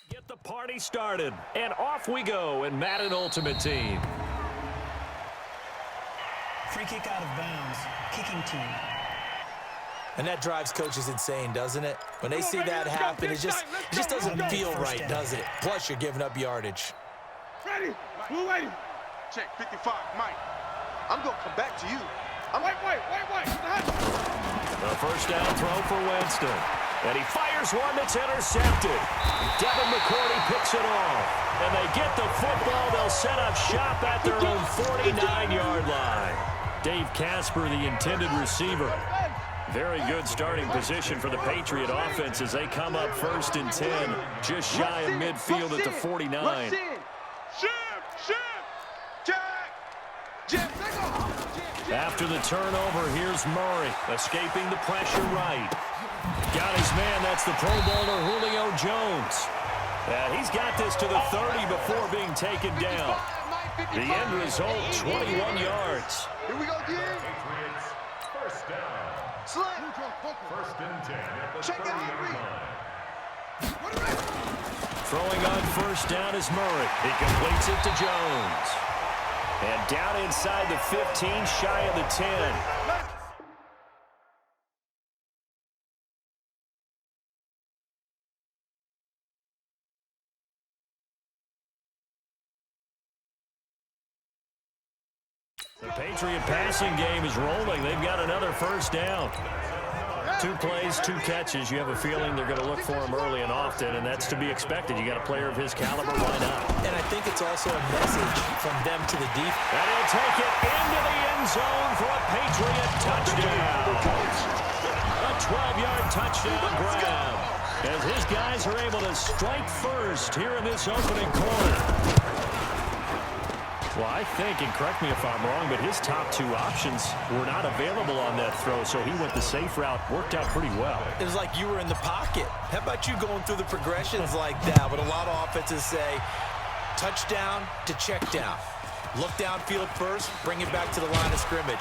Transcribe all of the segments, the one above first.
Get the party started, and off we go in Madden Ultimate Team. Free kick out of bounds, kicking team. And that drives coaches insane, doesn't it? When they see that happen, it just doesn't feel right, does it? Plus, you're giving up yardage. Ready? We're ready. Check 55, Mike. I'm going to come back to you. Wait. The first down throw for Winston. And he fires one that's intercepted. Devin McCourty picks it off. And they get the football. They'll set up shop at their own 49-yard line. Dave Casper, the intended receiver. Very good starting position for the Patriot offense as they come up 1st and 10, just shy of midfield at the 49. After the turnover, here's Murray, escaping the pressure right. Got his man, that's the Pro Bowler Julio Jones. And he's got this to the 30 before being taken down. The end result, 21 yards. Here we go again. First down. First and 10 at the 30-yard line. Throwing on first down is Murray. He completes it to Jones. And down inside the 15, shy of the 10. The Patriot passing game is rolling. They've got another first down. 2 plays, 2 catches. You have a feeling they're going to look for him early and often, and that's to be expected. You got a player of his caliber, why not? And I think it's also a message from them to the defense. And he'll take it into the end zone for a Patriot touchdown. A 12-yard touchdown grab as his guys are able to strike first here in this opening quarter. Well, I think, and correct me if I'm wrong, but his top 2 options were not available on that throw, so he went the safe route, worked out pretty well. It was like you were in the pocket. How about you going through the progressions like that? But a lot of offenses say touchdown to check down. Look downfield first, bring it back to the line of scrimmage.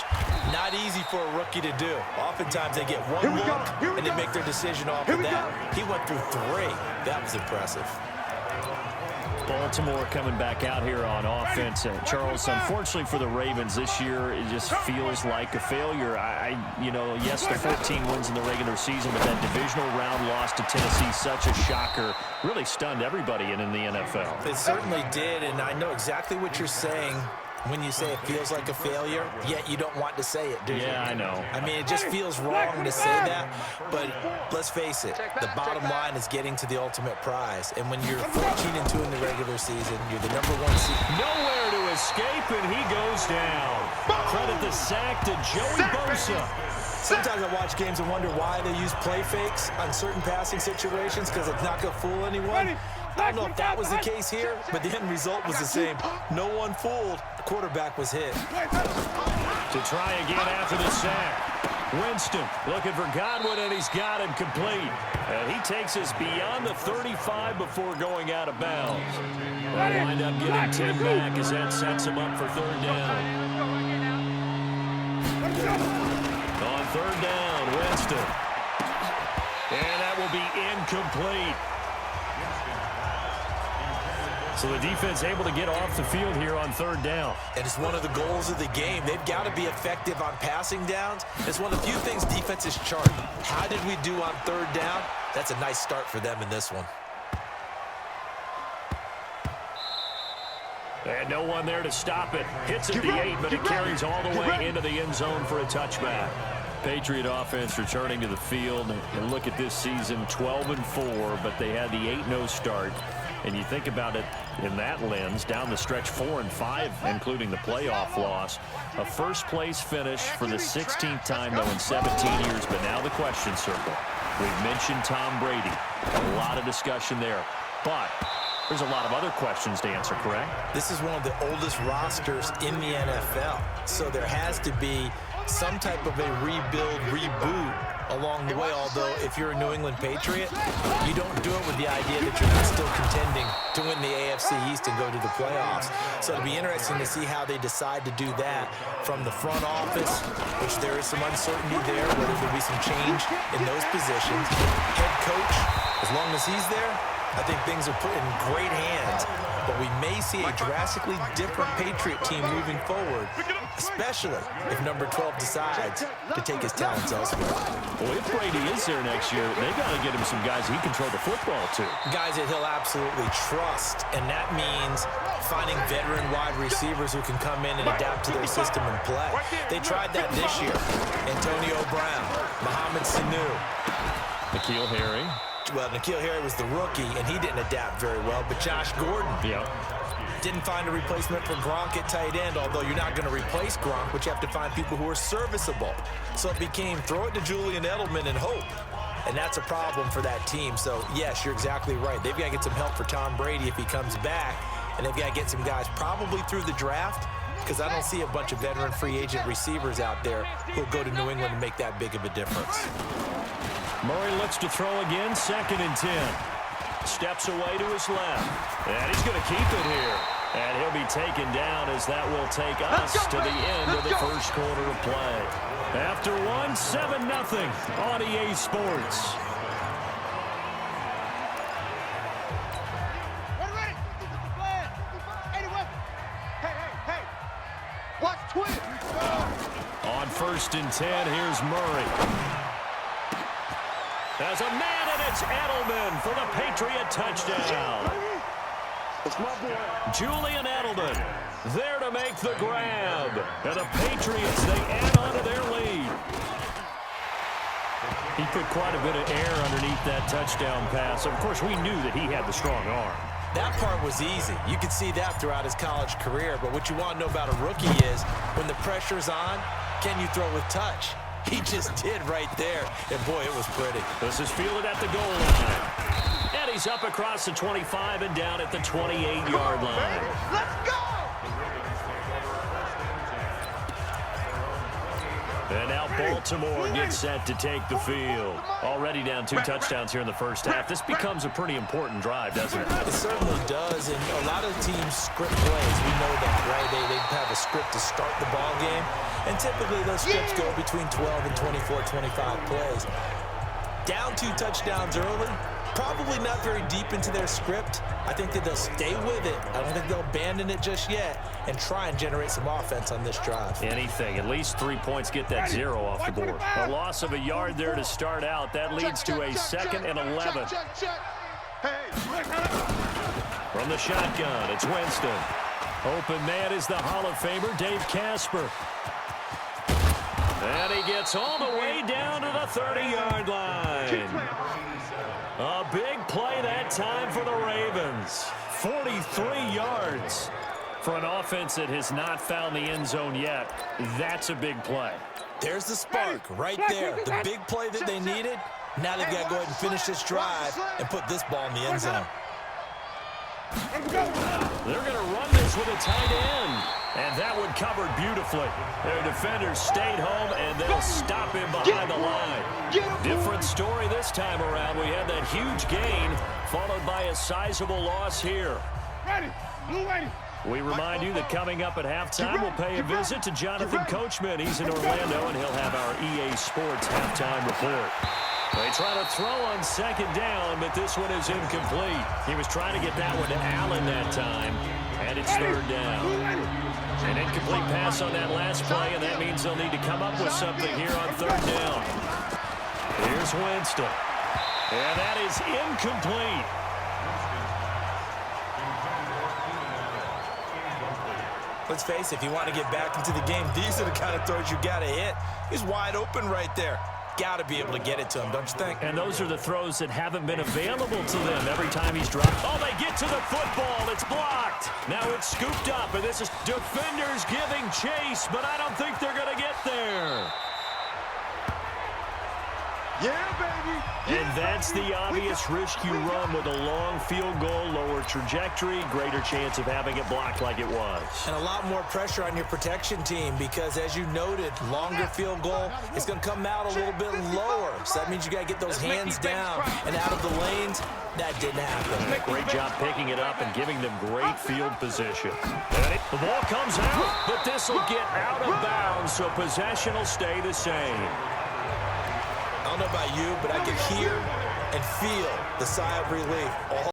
Not easy for a rookie to do. Oftentimes they get one look and they make their decision off of that. He went through 3. That was impressive. Baltimore coming back out here on offense. Charles, unfortunately for the Ravens this year, it just feels like a failure. Yes, the 14 wins in the regular season, but that divisional round loss to Tennessee, such a shocker, really stunned everybody in the NFL. It certainly did, and I know exactly what you're saying when you say it feels like a failure, yet you don't want to say it, do you? Yeah, I know. I mean, it just feels wrong to say that, but let's face it, the bottom line is getting to the ultimate prize, and when you're 14-2 in the regular season, you're the #1 seed. Nowhere to escape, and he goes down. Credit the sack to Joey Bosa. Sometimes I watch games and wonder why they use play fakes on certain passing situations because it's not going to fool anyone. I don't know if that was the case here, but the end result was the same. No one fooled. The quarterback was hit. To try again after the sack. Winston looking for Godwin, and he's got him complete. And he takes us beyond the 35 before going out of bounds. They'll wind up getting 10 back as that sets him up for 3rd down. On 3rd down, Winston. And that will be incomplete. So the defense able to get off the field here on 3rd down. And it's one of the goals of the game. They've got to be effective on passing downs. It's one of the few things defenses chart. How did we do on 3rd down? That's a nice start for them in this one. And no one there to stop it. Hits at the 8, but it carries all the way into the end zone for a touchback. Patriot offense returning to the field. And look at this season, 12-4, but they had the 8-0 start. And you think about it in that lens, down the stretch 4-5, including the playoff loss. A first-place finish for the 16th time, though, in 17 years. But now the question circle. We've mentioned Tom Brady. A lot of discussion there. But there's a lot of other questions to answer, correct? This is one of the oldest rosters in the NFL. So there has to be some type of a rebuild, reboot along the way. Although if you're a New England Patriot, you don't do it with the idea that you're not still contending to win the AFC East and go to the playoffs. So it'll be interesting to see how they decide to do that from the front office, which there is some uncertainty there, whether there'll be some change in those positions. Head coach, as long as he's there, I think things are put in great hands, but we may see a drastically different Patriot team moving forward, especially if number 12 decides to take his talents elsewhere. Well, if Brady is there next year, they got to get him some guys he can throw the football to. Guys that he'll absolutely trust, and that means finding veteran wide receivers who can come in and adapt to their system and play. They tried that this year. Antonio Brown, Mohamed Sanu. N'Keal Harry. Well, N'Keal Harry was the rookie, and he didn't adapt very well, but Josh Gordon didn't find a replacement for Gronk at tight end, although you're not going to replace Gronk, but you have to find people who are serviceable. So it became throw it to Julian Edelman and hope. And that's a problem for that team. So, yes, you're exactly right. They've got to get some help for Tom Brady if he comes back. And they've got to get some guys probably through the draft, because I don't see a bunch of veteran free agent receivers out there who'll go to New England and make that big of a difference. Murray looks to throw again, 2nd and 10. Steps away to his left. And he's going to keep it here. And he'll be taken down as that will take us to the end of the first quarter of play. After one, 7-0 on EA Sports. Watch twin. On 1st and 10, here's Murray. There's a man, and it's Edelman for the Patriot touchdown. It's my boy. Julian Edelman there to make the grab. And the Patriots, they add on to their lead. He put quite a bit of air underneath that touchdown pass. Of course, we knew that he had the strong arm. That part was easy. You could see that throughout his college career. But what you want to know about a rookie is when the pressure's on, can you throw with touch? He just did right there. And, boy, it was pretty. This is fielded at the goal line. And he's up across the 25 and down at the 28-yard line. Let's go! And now Baltimore gets set to take the field. Already down 2 touchdowns here in the first half. This becomes a pretty important drive, doesn't it? It certainly does, and a lot of teams script plays. We know that, right? They have a script to start the ball game, and typically those scripts go between 12 and 24, 25 plays. Down 2 touchdowns early, probably not very deep into their script. I think that they'll stay with it. I don't think they'll abandon it just yet and try and generate some offense on this drive. Anything. At least 3 points, get that 0 off the board. A loss of a yard there to start out. That leads to a 2nd and 11. From the shotgun, it's Winston. Open man is the Hall of Famer, Dave Casper. And he gets all the way down to the 30-yard line. A big play that time for the Ravens. 43 yards for an offense that has not found the end zone yet. That's a big play. There's the spark right there. The big play that they needed. Now they've got to go ahead and finish this drive and put this ball in the end zone. They're going to run this with a tight end. And that one covered beautifully. Their defenders stayed home, and they'll stop him behind the line. Different story this time around. We had that huge gain, followed by a sizable loss here. We remind you that coming up at halftime, we'll pay a visit to Jonathan Coachman. He's in Orlando, and he'll have our EA Sports halftime report. They try to throw on 2nd down, but this one is incomplete. He was trying to get that one to Allen that time, and it's 3rd down. An incomplete pass on that last play, and that means they'll need to come up with something here on 3rd down. Here's Winston. And that is incomplete. Let's face it, if you want to get back into the game, these are the kind of throws you got to hit. He's wide open right there. Got to be able to get it to him, don't you think? And those are the throws that haven't been available to them every time he's dropped. Oh, they get to the football. It's blocked. Now it's scooped up, and this is defenders giving chase, but I don't think they're going to get there. Yeah, baby. And that's the obvious risk you run with a long field goal, lower trajectory, greater chance of having it blocked like it was. And a lot more pressure on your protection team because, as you noted, longer field goal is going to come out a little bit lower. So that means you got to get those hands down and out of the lanes. That didn't happen. Great job picking it up and giving them great field position. The ball comes out, but this will get out of bounds, so possession will stay the same. I don't know about you, but I could hear and feel the sigh of relief all